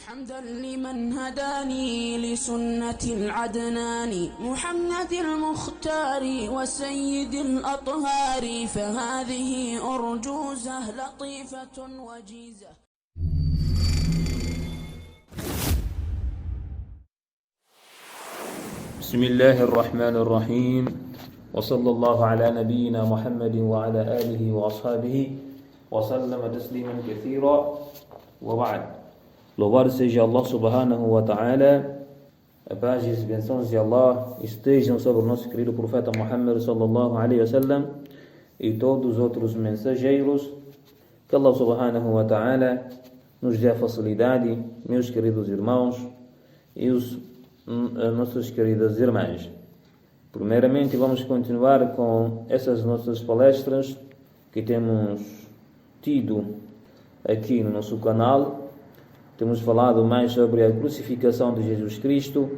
حمدا لمن هداني لسنة العدنان محمد المختار وسيد الأطهار فهذه أرجوزة لطيفة وجيزة. بسم الله الرحمن الرحيم وصلى الله على نبينا محمد وعلى آله وأصحابه وسلم تسليما كثيرا وبعد. Louvado seja Allah subhanahu wa ta'ala, a paz e as bênçãos de Allah estejam sobre o nosso querido profeta Muhammad sallallahu alaihi wasallam e todos os outros mensageiros. Que Allah subhanahu wa ta'ala nos dê a facilidade, meus queridos irmãos e os nossas queridas irmãs. Primeiramente vamos continuar com essas nossas palestras que temos tido aqui no nosso canal. Temos falado mais sobre a crucificação de Jesus Cristo,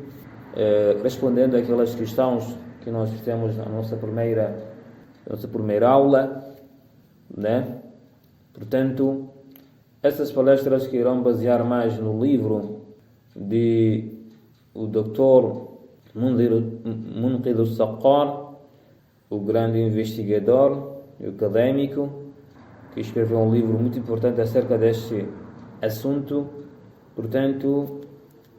respondendo àquelas questões que nós fizemos na nossa primeira aula, né? Portanto, essas palestras que irão basear mais no livro de o Dr. Munqidh al-Saqqar, o grande investigador e académico, que escreveu um livro muito importante acerca deste assunto. Portanto,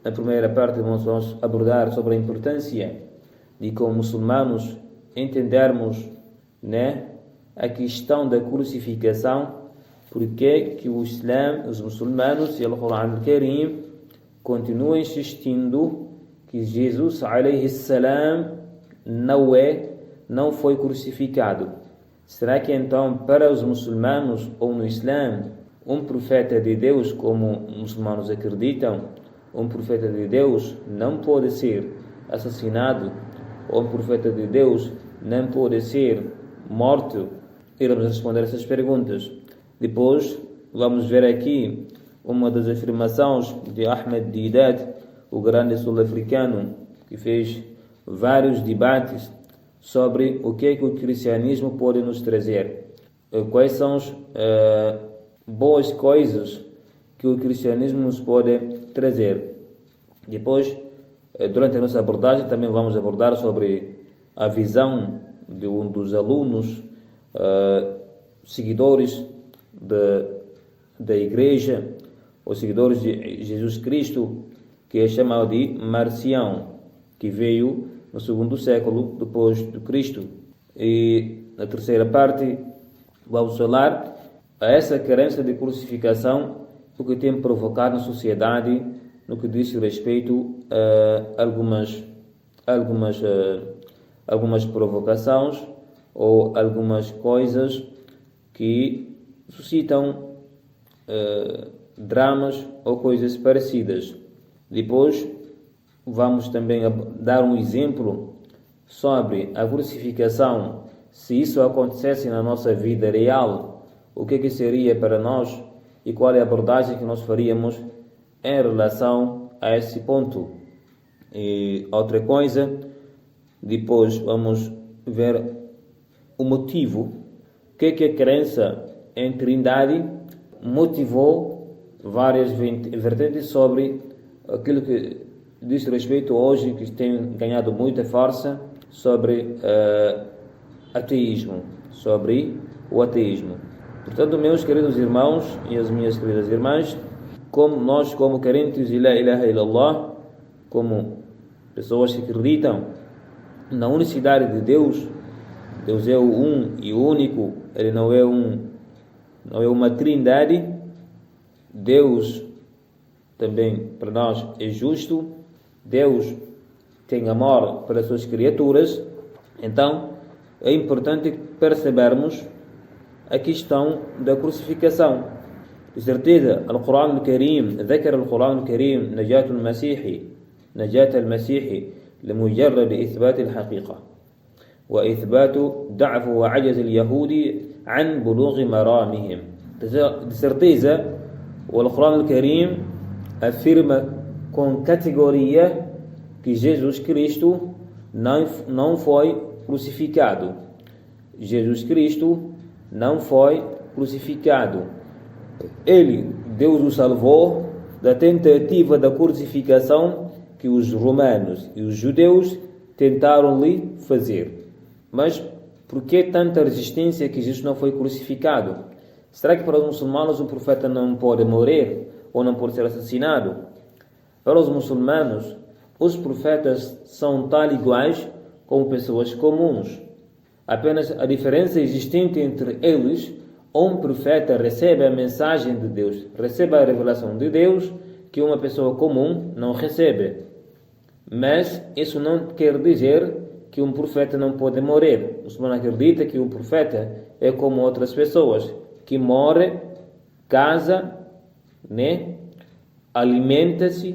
na primeira parte vamos abordar sobre a importância de, como muçulmanos, entendermos, né, a questão da crucificação, porque que o Islã, os muçulmanos e o Alcorão al-Karim continuam insistindo que Jesus alayhi salam não foi crucificado. Será que então para os muçulmanos ou no Islã um profeta de Deus, como muçulmanos acreditam, um profeta de Deus não pode ser assassinado, ou um profeta de Deus não pode ser morto? Iremos responder essas perguntas. Depois vamos ver aqui uma das afirmações de Ahmed Deedat, o grande sul-africano, que fez vários debates sobre o que o cristianismo pode nos trazer, quais são as boas coisas que o cristianismo nos pode trazer. Depois, durante a nossa abordagem, também vamos abordar sobre a visão de um dos alunos, seguidores da igreja, os seguidores de Jesus Cristo, que é chamado de Marcião, que veio no segundo século depois de Cristo. E na terceira parte vamos falar a essa carência de crucificação, o que tem provocado na sociedade no que diz respeito a algumas provocações ou algumas coisas que suscitam dramas ou coisas parecidas. Depois vamos também dar um exemplo sobre a crucificação. Se isso acontecesse na nossa vida real, o que seria para nós e qual é a abordagem que nós faríamos em relação a esse ponto. E outra coisa, depois vamos ver o motivo, o que a crença em Trindade motivou várias vertentes sobre aquilo que diz respeito hoje, que tem ganhado muita força, sobre ateísmo, sobre o ateísmo. Portanto, meus queridos irmãos e as minhas queridas irmãs, como crentes de La ilaha illallah, como pessoas que acreditam na unicidade de Deus, Deus é o um e único, Ele não é uma trindade. Deus também para nós é justo, Deus tem amor para as suas criaturas. Então é importante percebermos a questão da crucificação. De certeza, Al-Quran al-Karim ذكر القرآن الكريم نجاة المسيح لمجرد إثبات الحقيقة وإثبات ضعف وعجز اليهود عن بلوغ مرامهم. De certeza, o Al-Quran al-Karim afirma com categoria que Jesus Cristo não foi crucificado. Jesus Cristo não foi crucificado. Deus o salvou da tentativa da crucificação que os romanos e os judeus tentaram lhe fazer. Mas por que tanta resistência que Jesus não foi crucificado? Será que para os muçulmanos o profeta não pode morrer ou não pode ser assassinado? Para os muçulmanos, os profetas são tal iguais como pessoas comuns. Apenas a diferença existente entre eles: um profeta recebe a mensagem de Deus, recebe a revelação de Deus, que uma pessoa comum não recebe. Mas isso não quer dizer que um profeta não pode morrer. O muçulmano acredita que um profeta é como outras pessoas, que morre, casa, alimenta-se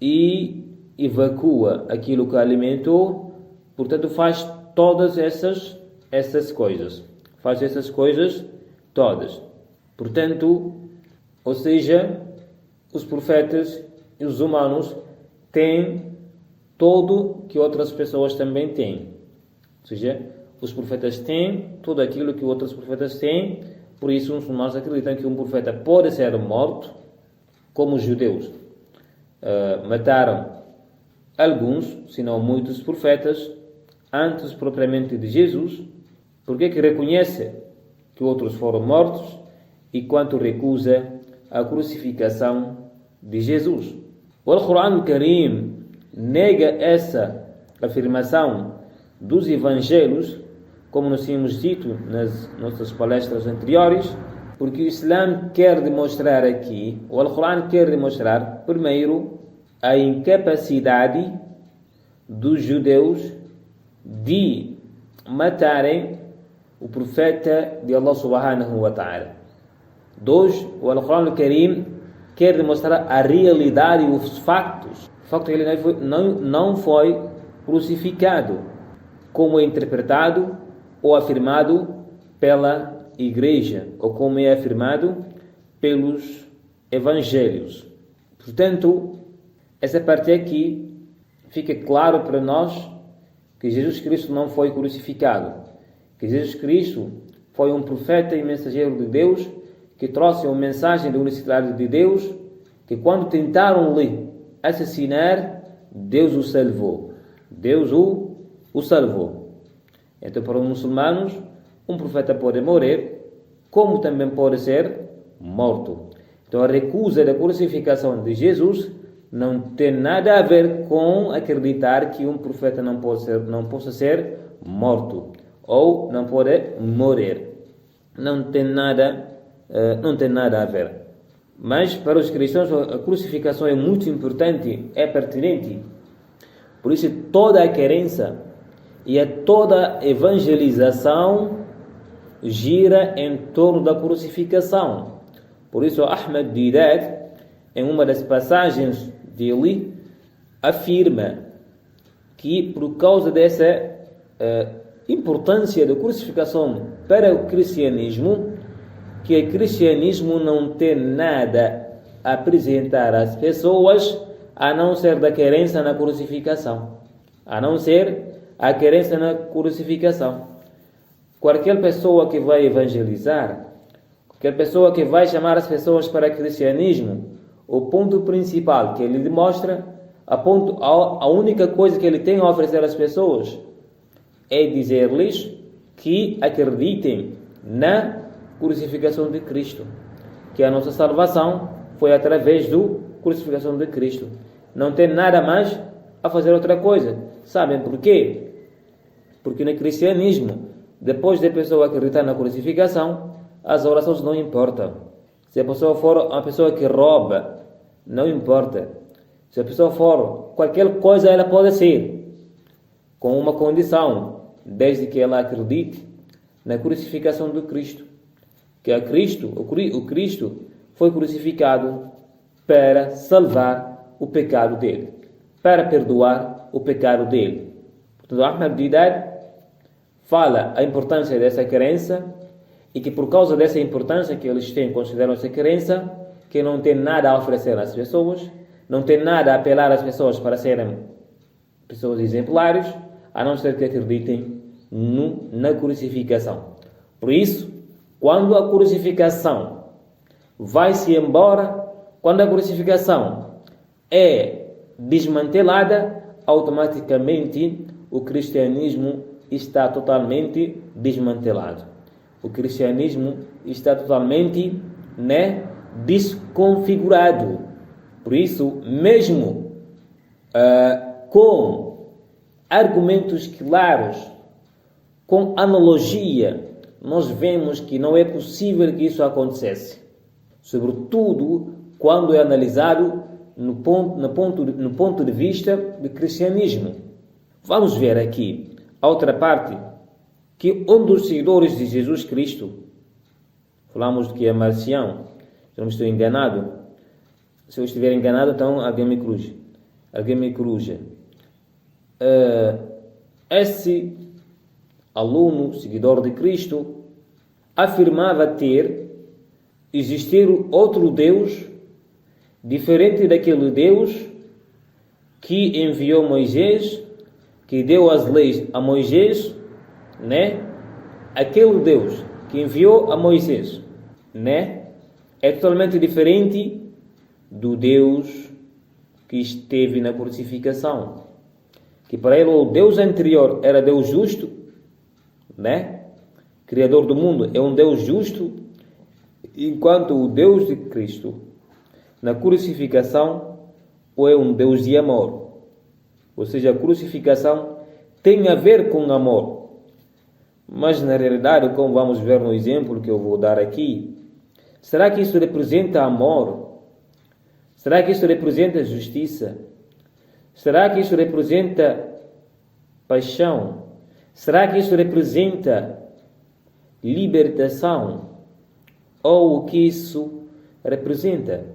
e evacua aquilo que alimentou. Portanto, faz todas essas coisas. Faz essas coisas todas. Portanto, ou seja, os profetas e os humanos têm tudo que outras pessoas também têm. Ou seja, os profetas têm tudo aquilo que outros profetas têm. Por isso, os muçulmanos acreditam que um profeta pode ser morto, como os judeus mataram alguns, se não muitos profetas, antes propriamente de Jesus. Porque que reconhece que outros foram mortos, enquanto recusa a crucificação de Jesus. O Alcorão Al-Karim nega essa afirmação dos evangelhos, como nós tínhamos dito nas nossas palestras anteriores, porque o Islã quer demonstrar aqui, o Alcorão quer demonstrar, primeiro, a incapacidade dos judeus de matarem o profeta de Allah subhanahu wa ta'ala. 2. O Alcorão Al-Karim quer demonstrar a realidade e os factos. O facto é que ele não foi crucificado, como é interpretado ou afirmado pela igreja, ou como é afirmado pelos evangelhos. Portanto, essa parte aqui fica claro para nós que Jesus Cristo não foi crucificado, que Jesus Cristo foi um profeta e mensageiro de Deus, que trouxe uma mensagem da unicidade de Deus, que quando tentaram lhe assassinar, Deus o salvou. Deus o salvou. Então, para os muçulmanos, um profeta pode morrer, como também pode ser morto. Então, a recusa da crucificação de Jesus não tem nada a ver com acreditar que um profeta não possa ser morto ou não pode morrer. Não tem nada a ver. Mas para os cristãos a crucificação é muito importante, é pertinente. Por isso toda a crença e toda a evangelização gira em torno da crucificação. Por isso Ahmad Didat, em uma das passagens dele, afirma que por causa dessa importância da crucificação para o cristianismo, que o cristianismo não tem nada a apresentar às pessoas a não ser da crença na crucificação. A não ser a crença na crucificação. Qualquer pessoa que vai evangelizar, qualquer pessoa que vai chamar as pessoas para o cristianismo, o ponto principal que ele demonstra, a única coisa que ele tem a oferecer às pessoas é dizer-lhes que acreditem na crucificação de Cristo, que a nossa salvação foi através da crucificação de Cristo. Não tem nada mais a fazer outra coisa. Sabem por quê? Porque no cristianismo, depois da pessoa acreditar na crucificação, as orações não importam. Se a pessoa for uma pessoa que rouba, não importa. Se a pessoa for qualquer coisa, ela pode ser, com uma condição, desde que ela acredite na crucificação de Cristo. Que o Cristo foi crucificado para salvar o pecado dele, para perdoar o pecado dele. Portanto, Ahmad Didat fala a importância dessa crença e que por causa dessa importância que eles têm, consideram essa crença, que não tem nada a oferecer às pessoas, não tem nada a apelar às pessoas para serem pessoas exemplares, a não ser que acreditem na crucificação. Por isso, quando a crucificação vai-se embora, Quando a crucificação é desmantelada, automaticamente o cristianismo está totalmente desmantelado. O cristianismo está totalmente, desconfigurado. Por isso, mesmo com argumentos claros, com analogia, nós vemos que não é possível que isso acontecesse. Sobretudo quando é analisado no ponto de vista do cristianismo. Vamos ver aqui a outra parte, que um dos seguidores de Jesus Cristo, falamos que é Marcião, se não estou enganado, se eu estiver enganado, então alguém me corrija. Esse aluno, seguidor de Cristo, afirmava existir outro Deus, diferente daquele Deus que enviou Moisés, que deu as leis a Moisés, Aquele Deus que enviou a Moisés, É totalmente diferente do Deus que esteve na crucificação. Que para ele o Deus anterior era Deus justo, Criador do mundo, é um Deus justo, enquanto o Deus de Cristo na crucificação é um Deus de amor. Ou seja, a crucificação tem a ver com amor. Mas na realidade, como vamos ver no exemplo que eu vou dar aqui, será que isso representa amor? Será que isso representa justiça? Será que isso representa paixão? Será que isso representa libertação? Ou o que isso representa?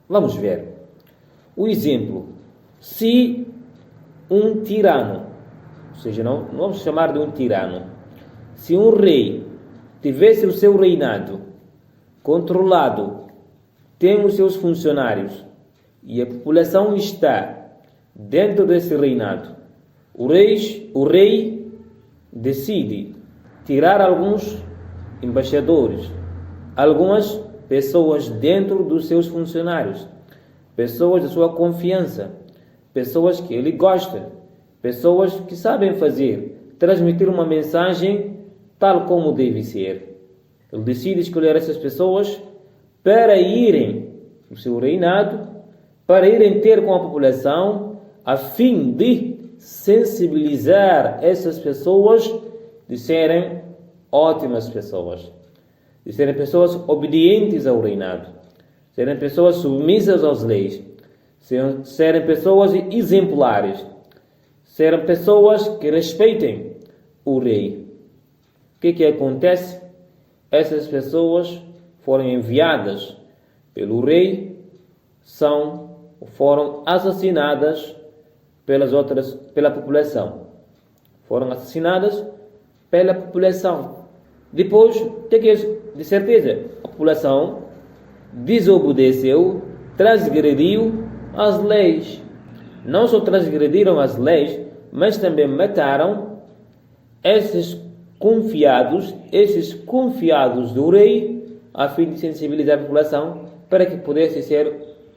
Vamos ver. O exemplo. Se um tirano, ou seja, não vamos chamar de um tirano, se um rei tivesse o seu reinado controlado, tem os seus funcionários e a população está dentro desse reinado, o rei decide tirar alguns embaixadores, algumas pessoas dentro dos seus funcionários, pessoas de sua confiança, pessoas que ele gosta, pessoas que sabem transmitir uma mensagem tal como deve ser. Ele decide escolher essas pessoas para irem no seu reinado, para irem ter com a população, a fim de sensibilizar essas pessoas de serem ótimas pessoas, de serem pessoas obedientes ao reinado, serem pessoas submissas às leis, serem pessoas exemplares, serem pessoas que respeitem o rei. O que acontece? Essas pessoas foram enviadas pelo rei, foram assassinadas pela população. Foram assassinadas pela população. Depois, de certeza, a população desobedeceu, transgrediu as leis. Não só transgrediram as leis, mas também mataram esses confiados do rei, a fim de sensibilizar a população para que pudesse ser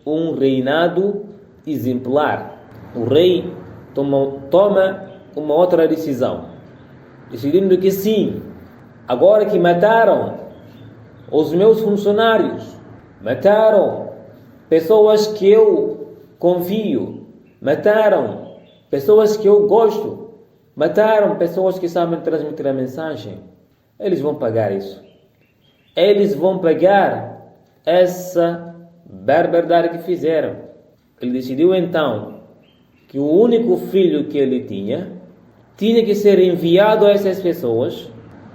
um reinado exemplar. O rei toma uma outra decisão, decidindo que sim, agora que mataram os meus funcionários, mataram pessoas que eu confio, mataram pessoas que eu gosto, mataram pessoas que sabem transmitir a mensagem, eles vão pagar isso. Eles vão pagar essa barbaridade que fizeram. Ele decidiu então que o único filho que ele tinha que ser enviado a essas pessoas,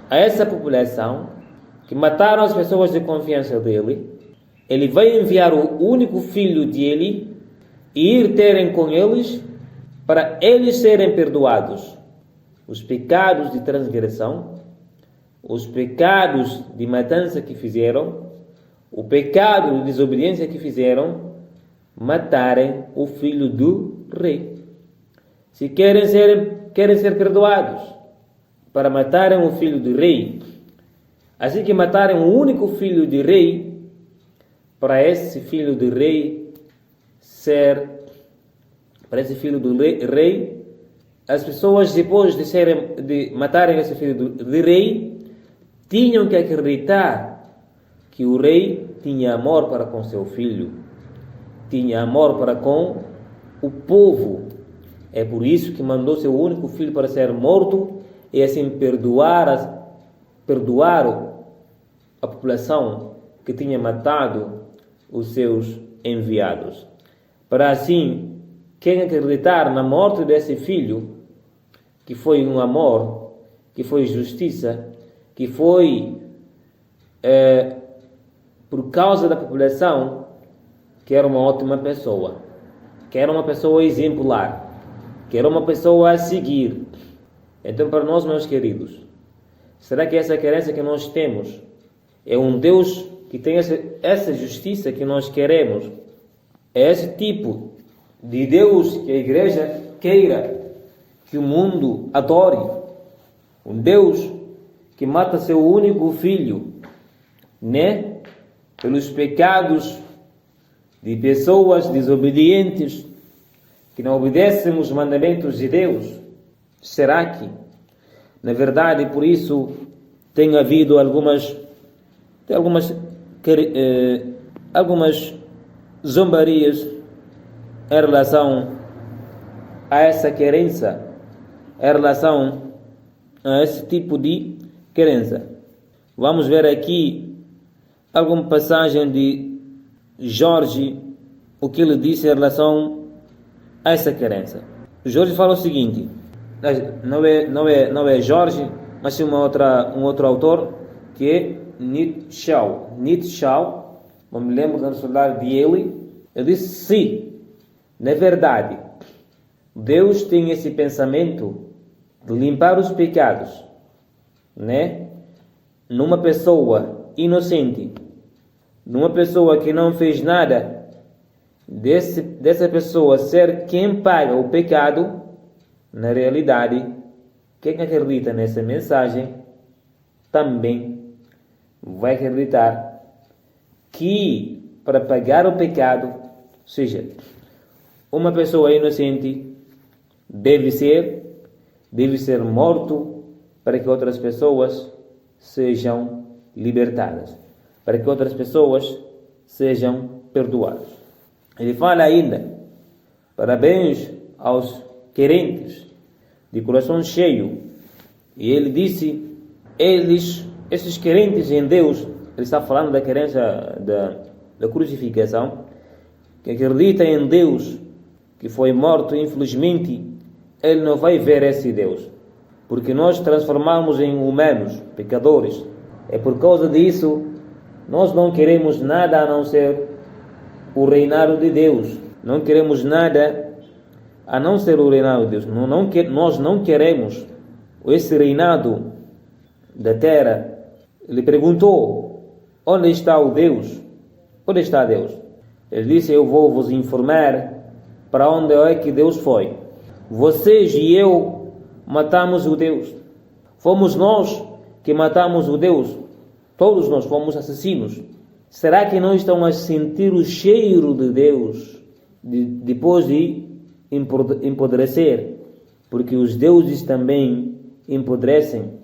a essa população que mataram as pessoas de confiança dele. Ele vai enviar o único filho dele e ir terem com eles para eles serem perdoados os pecados de transgressão, os pecados de matança que fizeram, o pecado de desobediência que fizeram, matarem o filho do rei. Se querem ser perdoados para matarem o filho do rei, assim que matarem o único filho do rei, para esse filho do rei as pessoas, depois de matarem esse filho do rei, tinham que acreditar que o rei tinha amor para com seu filho, tinha amor para com o povo. É por isso que mandou seu único filho para ser morto e assim perdoar a população que tinha matado os seus enviados. Para assim, quem acreditar na morte desse filho, que foi um amor, que foi justiça, que foi por causa da população, que era uma ótima pessoa, que era uma pessoa exemplar, que era uma pessoa a seguir. Então, para nós, meus queridos, será que essa querência que nós temos é um Deus que tem essa justiça que nós queremos? É esse tipo de Deus que a igreja queira que o mundo adore? Um Deus que mata seu único filho, né? Pelos pecados de pessoas desobedientes que não obedecem os mandamentos de Deus. Será que, na verdade, por isso tem havido algumas zombarias em relação a essa crença, em relação a esse tipo de crença? Vamos ver aqui alguma passagem de Jorge, o que ele disse em relação a essa crença. Jorge fala o seguinte, não é Jorge, mas sim um outro autor, que é Nietzsche, não me lembro de falar dele. Ele disse: sim, na verdade, Deus tem esse pensamento de limpar os pecados, né? Numa pessoa inocente, numa pessoa que não fez nada, dessa pessoa ser quem paga o pecado. Na realidade, quem acredita nessa mensagem também vai acreditar que para pagar o pecado, ou seja, uma pessoa inocente deve ser morto para que outras pessoas sejam libertadas, para que outras pessoas sejam perdoadas. Ele fala ainda: parabéns aos crentes de coração cheio. E ele disse, esses crentes em Deus, ele está falando da crença da crucificação, que acredita em Deus, que foi morto. Infelizmente, ele não vai ver esse Deus, porque nós transformamos em humanos, pecadores. É por causa disso, nós não queremos nada a não ser o reinado de Deus. Não queremos nada a não ser o reinado de Deus. Nós não queremos esse reinado da terra. Ele perguntou: onde está o Deus? Onde está Deus? Ele disse: eu vou vos informar para onde é que Deus foi. Vocês e eu matamos o Deus. Fomos nós que matamos o Deus. Todos nós fomos assassinos. Será que não estão a sentir o cheiro de Deus depois de empodrecer? Porque os deuses também empodrecem.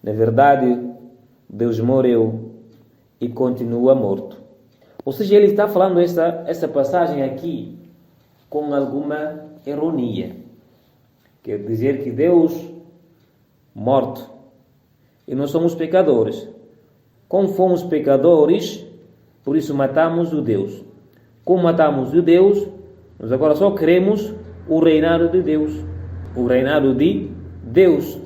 Na verdade, Deus morreu e continua morto. Ou seja, ele está falando essa passagem aqui com alguma ironia. Quer dizer que Deus morto e nós somos pecadores. Como fomos pecadores, por isso matamos o Deus. Como matamos o Deus, nós agora só queremos o reinado de Deus. O reinado de Deus.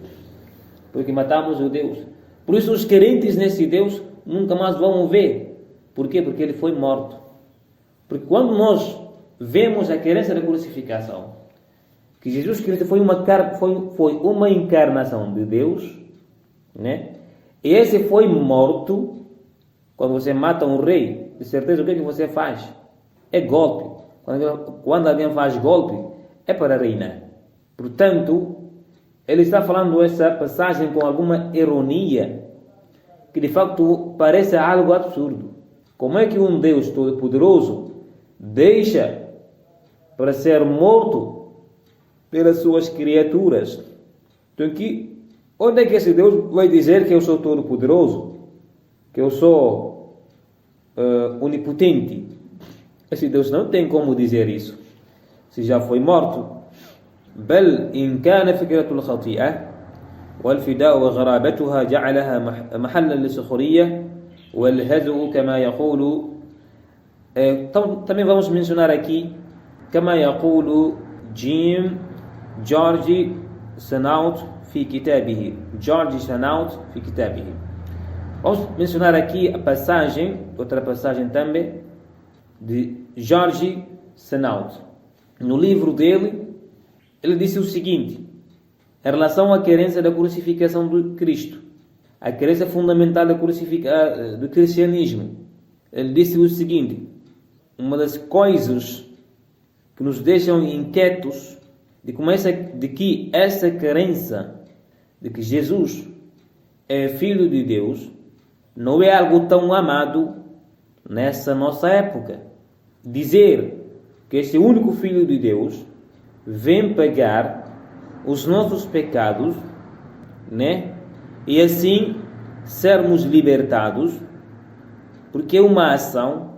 Porque matamos o Deus. Por isso os crentes nesse Deus nunca mais vão ver. Por quê? Porque ele foi morto. Porque quando nós vemos a crença da crucificação, que Jesus Cristo foi uma encarnação de Deus, né? E esse foi morto. Quando você mata um rei, de certeza o que você faz? É golpe. Quando alguém faz golpe, é para reinar. Portanto, ele está falando essa passagem com alguma ironia, que de facto parece algo absurdo. Como é que um Deus Todo-Poderoso deixa para ser morto pelas suas criaturas? Então, onde é que esse Deus vai dizer que eu sou Todo-Poderoso? Que eu sou onipotente? Esse Deus não tem como dizer isso, se já foi morto. بل إن كان فكرة الخطيئة والفداء وغرابتها جعلها محلا للسخرية والهزء كما يقول. Também vamos mencionar aqui كما يقول جورج سناوت في كتابه. Vamos mencionar aqui a passagem, outra passagem também, de George Sanaut. No livro dele, ele disse o seguinte, em relação à crença da crucificação de Cristo, a crença fundamental do cristianismo. Ele disse o seguinte, uma das coisas que nos deixam inquietos de que essa crença de que Jesus é Filho de Deus não é algo tão amado nessa nossa época. Dizer que esse único Filho de Deus vem pagar os nossos pecados, né? E assim sermos libertados, porque é uma ação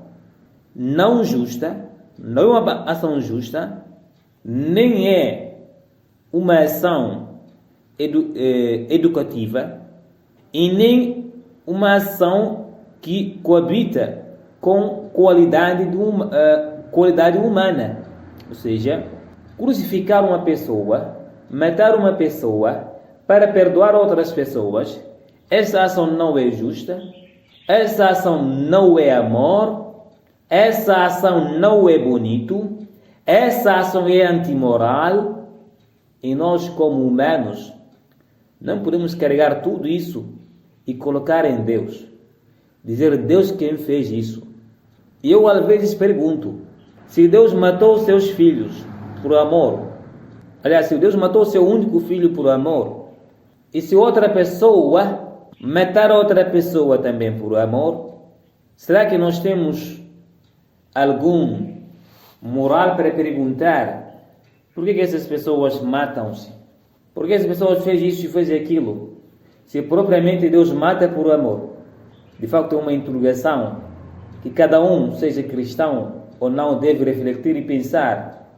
não justa, não é uma ação justa, nem é uma ação educativa e nem uma ação que coabita com qualidade humana. Ou seja, crucificar uma pessoa, matar uma pessoa para perdoar outras pessoas, essa ação não é justa, essa ação não é amor, essa ação não é bonito, essa ação é antimoral, e nós como humanos não podemos carregar tudo isso e colocar em Deus, dizer Deus quem fez isso. E eu às vezes pergunto, se Deus matou seus filhos por amor, aliás, se Deus matou seu único filho por amor, e se outra pessoa matar outra pessoa também por amor, será que nós temos algum moral para perguntar por que essas pessoas matam-se? Por que essas pessoas fez isso e fez aquilo? Se propriamente Deus mata por amor. De facto é uma interrogação que cada um, seja cristão ou não, deve refletir e pensar,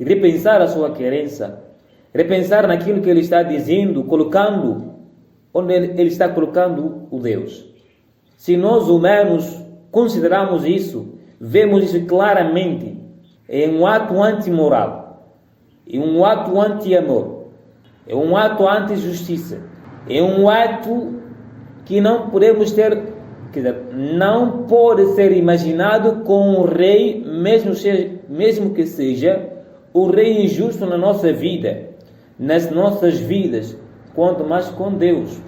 e repensar a sua crença, repensar naquilo que ele está dizendo, colocando, onde ele está colocando o Deus. Se nós humanos consideramos isso, vemos isso claramente, é um ato antimoral, é um ato anti-amor, é um ato anti-justiça, é um ato que não podemos ter, quer dizer, não pode ser imaginado com um rei, mesmo que seja o rei injusto na nossa vida, nas nossas vidas, quanto mais com Deus.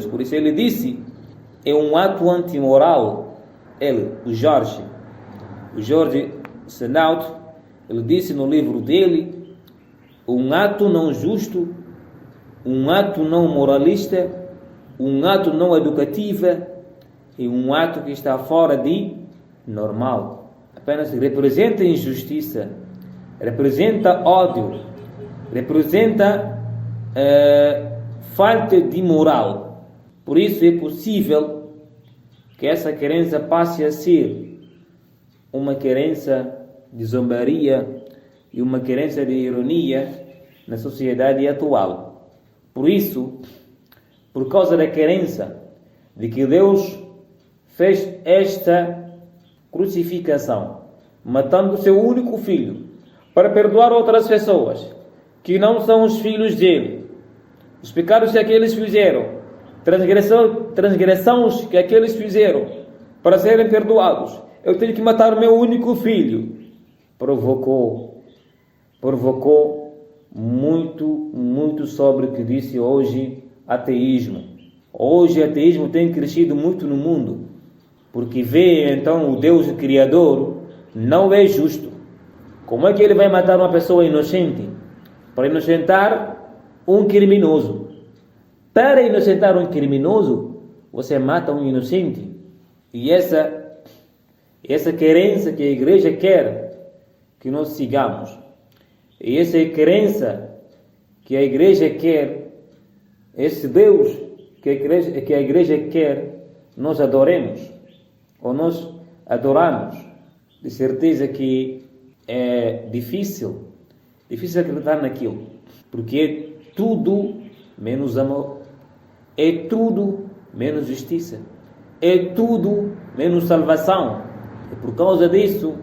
Por isso ele disse, é um ato antimoral. O George Sanaut, ele disse no livro dele, um ato não justo, um ato não moralista, um ato não educativo e um ato que está fora de normal. Apenas representa injustiça, representa ódio, representa falta de moral. Por isso é possível que essa crença passe a ser uma crença de zombaria e uma crença de ironia na sociedade atual. Por isso, por causa da crença de que Deus fez esta crucificação, matando seu único filho, para perdoar outras pessoas que não são os filhos dele, os pecados que aqueles fizeram, transgressões que aqueles fizeram, para serem perdoados, eu tenho que matar o meu único filho. Provocou muito sobre o que disse hoje ateísmo. Hoje o ateísmo tem crescido muito no mundo, porque vê então o Deus Criador não é justo. Como é que ele vai matar uma pessoa inocente? Para inocentar um criminoso. Para inocentar um criminoso, você mata um inocente. E essa essa crença que a igreja quer que nós sigamos, e essa crença que a igreja quer, esse Deus que a igreja quer, nós adoremos, ou nós adoramos. De certeza que é difícil acreditar naquilo, porque é tudo menos amor, é tudo menos justiça, é tudo menos salvação. E por causa disso,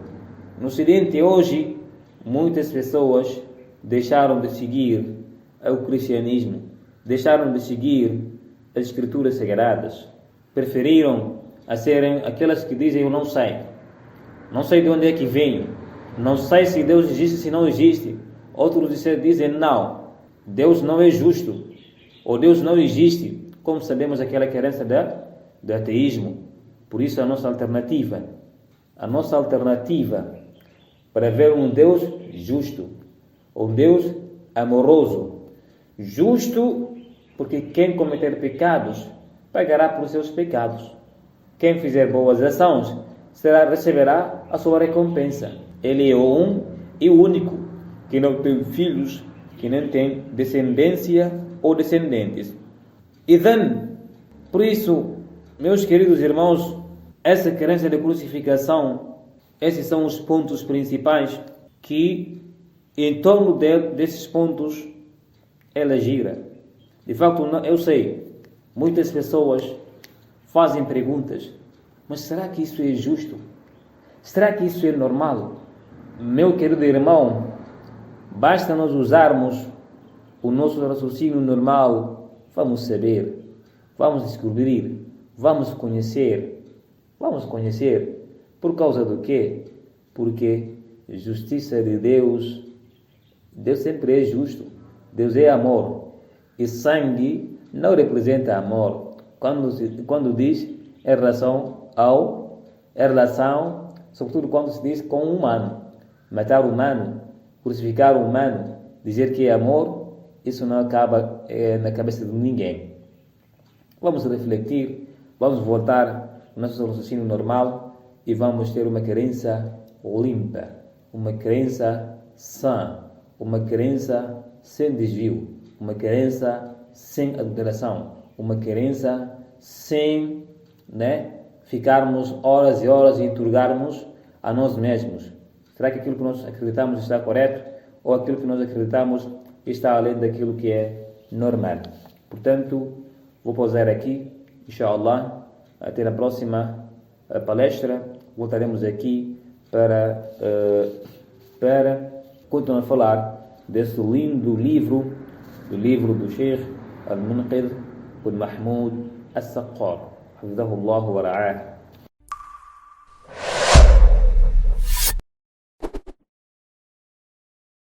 no Ocidente hoje, muitas pessoas deixaram de seguir o cristianismo, deixaram de seguir as escrituras sagradas, preferiram a serem aquelas que dizem: eu não sei de onde é que venho, não sei se Deus existe, se não existe. Outros dizem: não, Deus não é justo, ou Deus não existe. Como sabemos, aquela crença do ateísmo. Por isso a nossa alternativa para ver um Deus justo, um Deus amoroso, justo, porque quem cometer pecados pagará por seus pecados. Quem fizer boas ações receberá a sua recompensa. Ele é o um e o único, que não tem filhos, que não tem descendência ou descendentes. Por isso, meus queridos irmãos, essa crença de crucificação, esses são os pontos principais que, em torno desses pontos, ela gira. De facto, eu sei, muitas pessoas fazem perguntas: mas será que isso é justo? Será que isso é normal? Meu querido irmão, basta nós usarmos o nosso raciocínio normal, vamos saber, vamos descobrir, vamos conhecer. Por causa do quê? Porque a justiça de Deus sempre é justo. Deus é amor. E sangue não representa amor. Quando diz em relação, sobretudo quando se diz com o humano, matar o humano, crucificar o humano, dizer que é amor, isso não acaba na cabeça de ninguém. Vamos refletir, vamos voltar ao nosso raciocínio normal e vamos ter uma crença limpa, uma crença sã, uma crença sem desvio, uma crença sem adulteração, uma crença sem ficarmos horas e horas e interrogarmos a nós mesmos. Será que aquilo que nós acreditamos está correto? Ou aquilo que nós acreditamos está além daquilo que é normal? Portanto, vou pausar aqui, inshallah. Até na próxima palestra voltaremos aqui para continuar a falar desse lindo livro, do Sheikh Al-Munqidh bin Mahmoud As-Saqqar, hafidhahu Allah wa ra'ah.